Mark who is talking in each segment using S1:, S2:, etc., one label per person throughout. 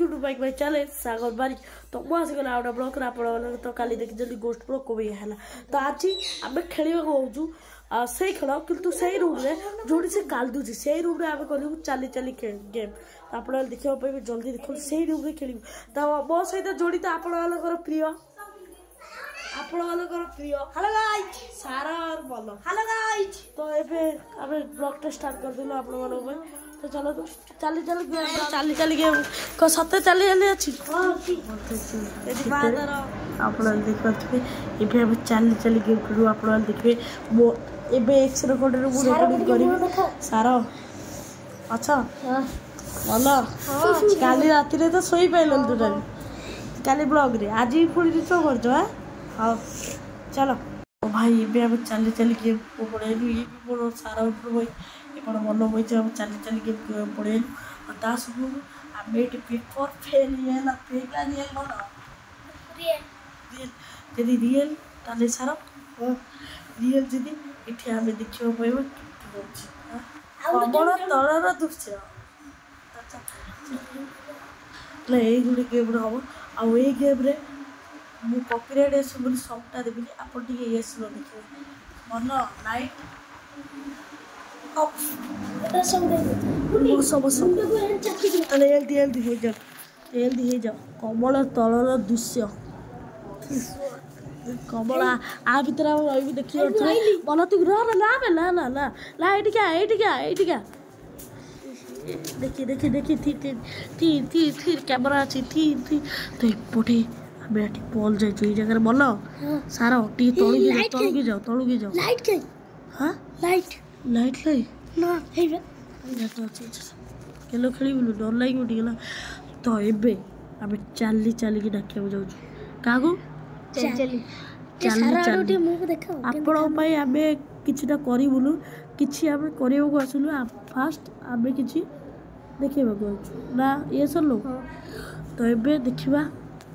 S1: YouTube bike भाई challenge सागर बारी तो मु आसीगला आउटा ब्लॉक रे आपण तो काली देखि जल्दी गोस्ट ब्लॉक को भी हैला तो आज आबे खेलिबा को होजु से खेल किंतु से रूम रे जोड़ी से काल दूची से रूम रे आबे करू चाली चाली गेम आपण देखियो पे जल्दी देखो से रूम रे खेलिबो तो मो सहित जोड़ी तो आपण वाला प्रिय आपण वाला प्रिय हेलो गाइस सारा और बोलो हेलो गाइस तो एबे आबे ब्लॉग टा स्टार्ट कर दिलो आपण वाला पे तो चलो तो चाली चाली चाली गेम को सते चाली चाली अछि हां एदी बादर आपण देखबे एबे अब चाली चाली गेम करू आपण देखबे मो एबे एक्स रिकॉर्डर मु रिकॉर्डिंग करी सारा अच्छा हां बोलो काली राती रे तो सोई पाइलन तू काली ब्लॉग रे आज ही पुरी रिचो करजो हां हाँ चलो भाई ये अब चाली चाली गेम को पढ़ेलु ये भी बड़ सारा ऊपर भाई ये बड़ मन भाई अब चाली चाली गेम पढ़ेलु और ता सब आम ये पेपर फेल ये ना फेला रियल मन रियल यदि रियल ताले सारा रियल यदि इथे आम देखियो पाइबो कमल तलर दृश्य अच्छा ये गुडी गेम हम आ ये गेम रे मु कॉपीराइट एस बोली सबटा देबी आपण टिके यस लो देखिए मन नाइट ऑफ एटा सब दे सब अरे जल्दी हो जा कमल तलर दृश्य कमल आ भीतर रही देखिए मन तू ना ना ना ला एटी क्या देखिए थी कैमरा अच्छी थी तो एपटे बेटी पॉल जाय जो जगह बोलो सारा टी तळु की जाओ लाइट के हां लाइट ना हेबे तो केलो खेली बोलू डर लागी उठी गेला तो एबे आबे चाली चाली की डाकिया जाऊ कागो चाली चाली मु देखाओ आपण पई आबे किछटा करी बोलू किछि आबे करियो को आसलु फास्ट आबे किछि देखिबा को ना ये सब लो तो एबे देखिबा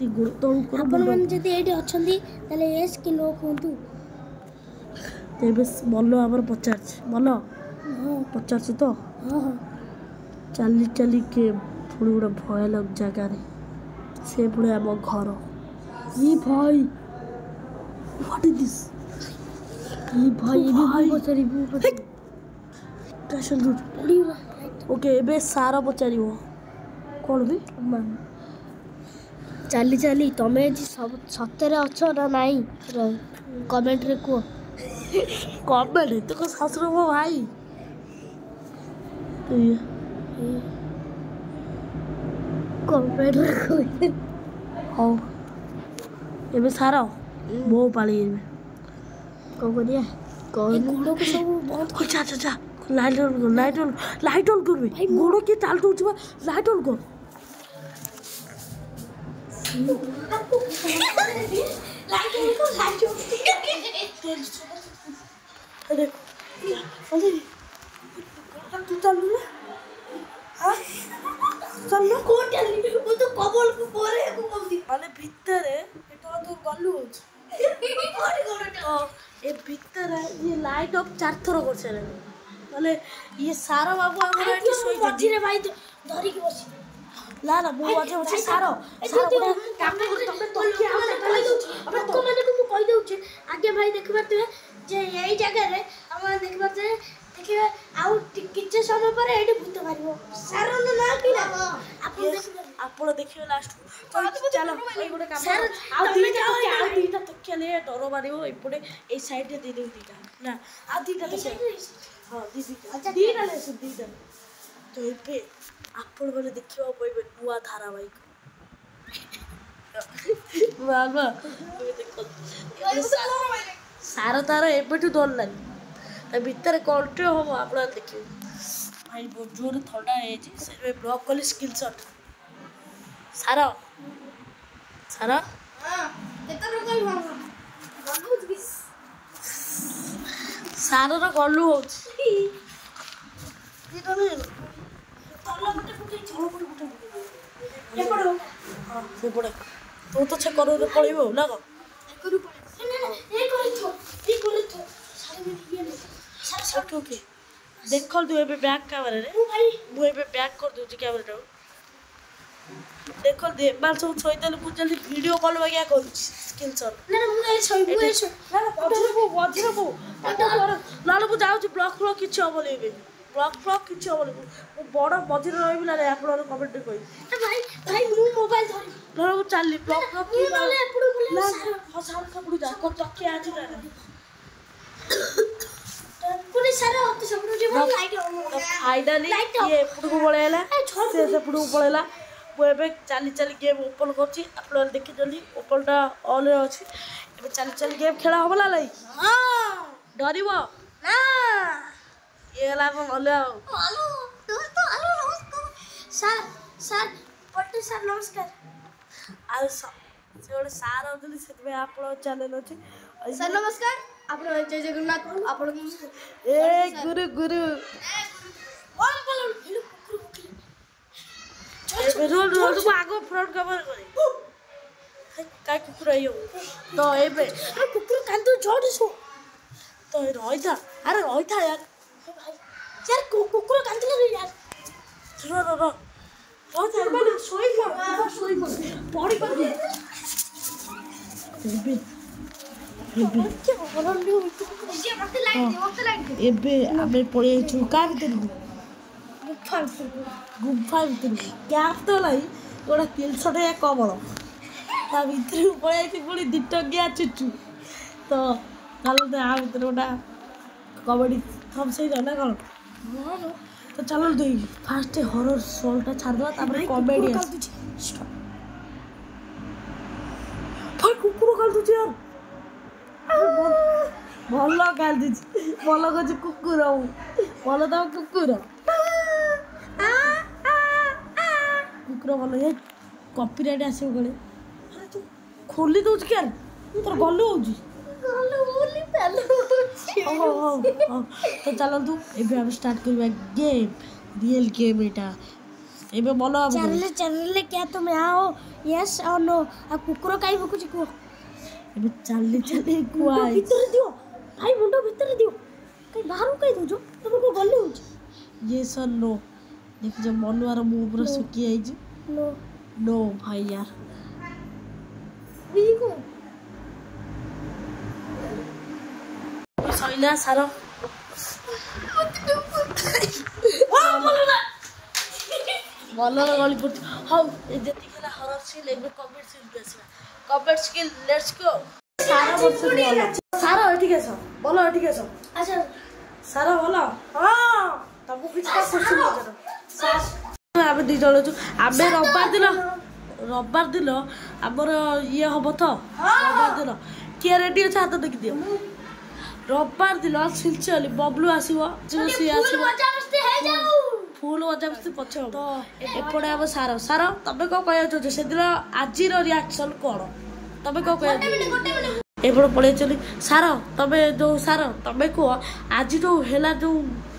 S1: आपण मन जदी एडी अछंदी तले एस कि नो कोंतु तेबे बोलो हमर 50 बोलो हां 50 तो हां चाली चाली के पुडा भय लग जागा रे से पुडा हम घर ई भाई व्हाट इज दिस ई भाई भी पचरी टेंशन रूट ओके एबे सारा पचरिबो कोन भी चाली चाली तमे जी सब सतरे अच्छो ना नहीं कमेंट रे को कमेंट तो को ससुर मो भाई तो ये कमेंट रे को हो एबे सारा मो पाली को करिया कोन गुडो को सब बहुत को जा लाइट ऑन कर भाई गुडो के चाल तो छबा लाइट ऑन कर लाइट ऑफ 4 थर कर ये सारा बाबू भाई धरी के बसी ला ना मु आजे होछि सारो काम तमे तोखी आउ को माने को कहि दउ छे आगे भाई देखबा ते जे एई जगह रे हम देखबा ते देखिबा आउ किछ समय पर एडी भूत मारिबो सारो ना कि ना आपण देखियो लास्ट चलो एई गोटे काम सर आउ दीटा तकिया ले डरो मारिबो एपटे एई साइड रे दे देउ दीटा ना आ दीटा तो हां दीटा ले दीटा तो एपे आपण बोले देखियो पइबे नुआ धारावाहिक बाबा देखो सारा तारा एबेठु डर लागी भीतर कंट्रो हम आप देखिए भाई बहुत जोर थंडा है से ब्लॉक कली स्क्रीनशॉट सारा सारा सारा गलु हो तो तो छे करो पड़ो ना देख तू ए बैक कैमरा रे मु ए बैक कर दूची कैमरा देखो दे बाल सब छोइतले मु जल्दी वीडियो कॉल वगैरह करू स्क्रीनशॉट
S2: ना मु ए छोइ मु ए छोइ
S1: ना वज्र को लालो मु जाउ ब्लॉक ब्लॉक किछ होबले बे ब्लॉक किछ होबले मु बड़ वज्र रहबी ना आपन कमेंट कोइ
S2: भाई भाई मु मोबाइल धरि
S1: लालो मु चालली ब्लॉक
S2: की बोले एपडू बोले
S1: ना हसार कपड़ू जा को चक्के आछि ना
S2: पुलिस सारा होते सब जे लाइट
S1: फाइनली ये एपडू को पळेला से एपडू को पळेला ମୁଁ ଏବେ ଚାଲି ଚାଲି ଗେମ୍ ଓପନ୍ କରୁଛି ଆପଣ ଦେଖିଛନ୍ତି ଓପନ୍ଟା ଅନ୍ ଅଛି ଏବେ ଚାଲି ଚାଲି ଗେମ୍ ଖେଳ ହବ ନା ନାଇଁ ଡରିବ
S2: ନା
S1: ଇଏ ହେଲା ଆମ ଭଲ ଆଉ
S2: ଆଲୋ ଦୋସ୍ତ ଆଲୋ ନମସ୍କାର ସାର୍ ପଟ୍ଟୁ ସାର୍ ନମସ୍କାର
S1: ଆଉ ସେ ଗୋଟେ ସାର୍ ଅଛନ୍ତି ସେଥିପାଇଁ ଆପଣ ଚ୍ୟାନେଲ୍ ଅଛି
S2: ସାର୍ ନମସ୍କାର ଆପଣ ଜୟ ଜଗନ୍ନାଥ ଆପଣ
S1: ଏ ଗୁରୁ ଗୁରୁ रोल रोल तो आगो फ्रंट कवर करे काय कुकुर आयो तो एबे अरे कुकुर कांदो छोड़ सो तो रहिथा अरे रहिथा यार भाई यार कुकुर कांदले रे यार रो रो रो रहिथा माने सोई पड़ी पड़ी एबे एबे आमे पड़ी छु का भीतर गुम्फा भीतर क्या तो लाई गोटा 300 टका कमल ता भीतर पड़े पुणी 2 टकिया चुचु तो चलो आ भीतर गोटा कबड्डी थम से ना कौन तो चलो दे फास्ट हॉरर शोटा छाड़ दवा तापर कॉमेडी भाई कुकुर काल दु यार भलो काल दि भलो कछ कुकुर भलो तो कुकुर कुकुर भल ये कॉपीराइट आसे गले अरे तू खोली दउछ के यार तोर गलु होउची तो चलो तू एबे हम स्टार्ट करबा गेम रियल गेम एटा एबे बोलो अब
S2: चैनल क्या तुम आओ यस और नो आ कुकुर काई बकुची को
S1: एबे चली चली कुआ
S2: भीतर दियो भाई मुंडो भीतर दियो कई बाहर कई दो तुमको गलु होउची
S1: ये सर नो देख जब मनुआर मुंह पूरा सुखी आई जी
S2: नो
S1: नो भाई यार
S2: ये को
S1: सइला सारो बोलो गली पड़ हाउ ए जति खेला हरर सीन एबे कमेंट सीन बेसला कमेंट स्किल लेट्स गो सारा वर्ष बोलो सारा ठीक है सब बोलो ठीक है सब
S2: अच्छा
S1: सारा बोलो हां तबु किछ का क्वेश्चन पचारो आबे दी जण छु आबे रविवार दिन हमर ये हबो तो रविवार दिन के रेडी छ हाथ देखि दियो रविवार दिन सिलचली बबलू आसीबो जोसी आसीबो फुल मजा मस्ती पछ तो एपड़े अब सारा तबे को कहय छ से दिन आजी रो रिएक्शन कोन तबे को कहय एपड़ पड़े चली सारा तबे जो सारा तबे को आज जो हेला जो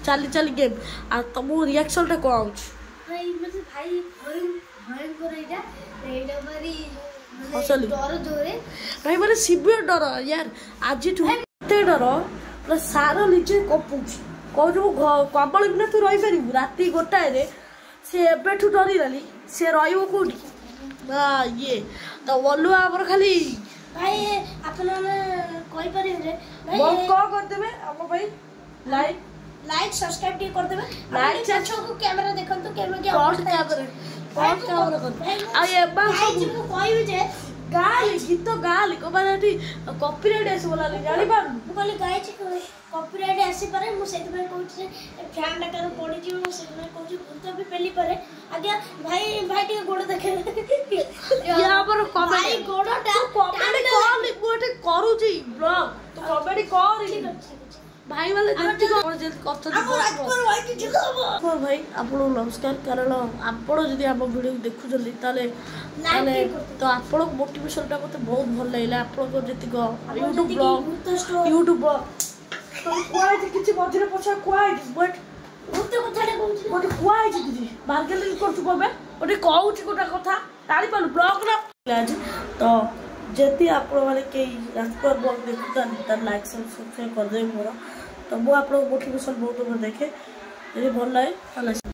S1: चाली चाली गेम आ तुम रिएक्शन टा कोन
S2: भाई मतलब भाई भयंकर एटा मारी
S1: हसली
S2: डर जोरे
S1: भाई माने सिवियर डर यार आज ठु ते डर प्लस सारा नीचे कपूछ को जो कबल बिना तू रही पारी राती गोटाए रे से एबेठु डरी रली से रहिबो कोठी बा ये तो बोलु आबर खाली
S2: भाई अपन कोई पारे रे भाई
S1: बोल को कर देबे हम भाई
S2: लाइक सब्सक्राइब टी कर देबे
S1: लाइक
S2: चाचो को कैमरा देखन तो कैमरा के
S1: कॉल कैमरा कर आ ये बा
S2: भाई जी को कोई जे
S1: गाली गीत गाली को बाटी कॉपीराइट ऐसे बोला ले जानी पार
S2: मु कहली गाय छी कॉपीराइट आसी पारे मु सेति में कहू छी फैन डाकर पड़ी जी मु सेति में कहू छी भूत भी पेली पारे आज्ञा भाई के गोड़ देखे
S1: या पर कॉमेडी
S2: भाई गोड़टा
S1: कॉमेडी कॉल गोटे करू छी ब्लॉग तो कॉमेडी कर भाई वाले जल्दी को जल्दी कथा भाई की जिलाबो भाई आपन नमस्कार कारण आपन जदी हम वीडियो देखु जल्दी ताले तो आपन मोटिवेशन टा मते बहुत भल लागला आपन को जति को YouTube ब्लॉग तो कोइ किछि मझरे पछा कोइ बट
S2: ओते कथाटा कहू छी
S1: ओते कोइ जी बार्गेनिंग करछु कोबे ओते कहू छी कोटा कथा ताली पालु ब्लॉग ना तो जति आपण माने के राजपुर ब्लॉग देखता त लाइक सब्सक्राइब कर दे मोर तो मु आपण मोटिवेशन बहुत देखे यदि भल लागे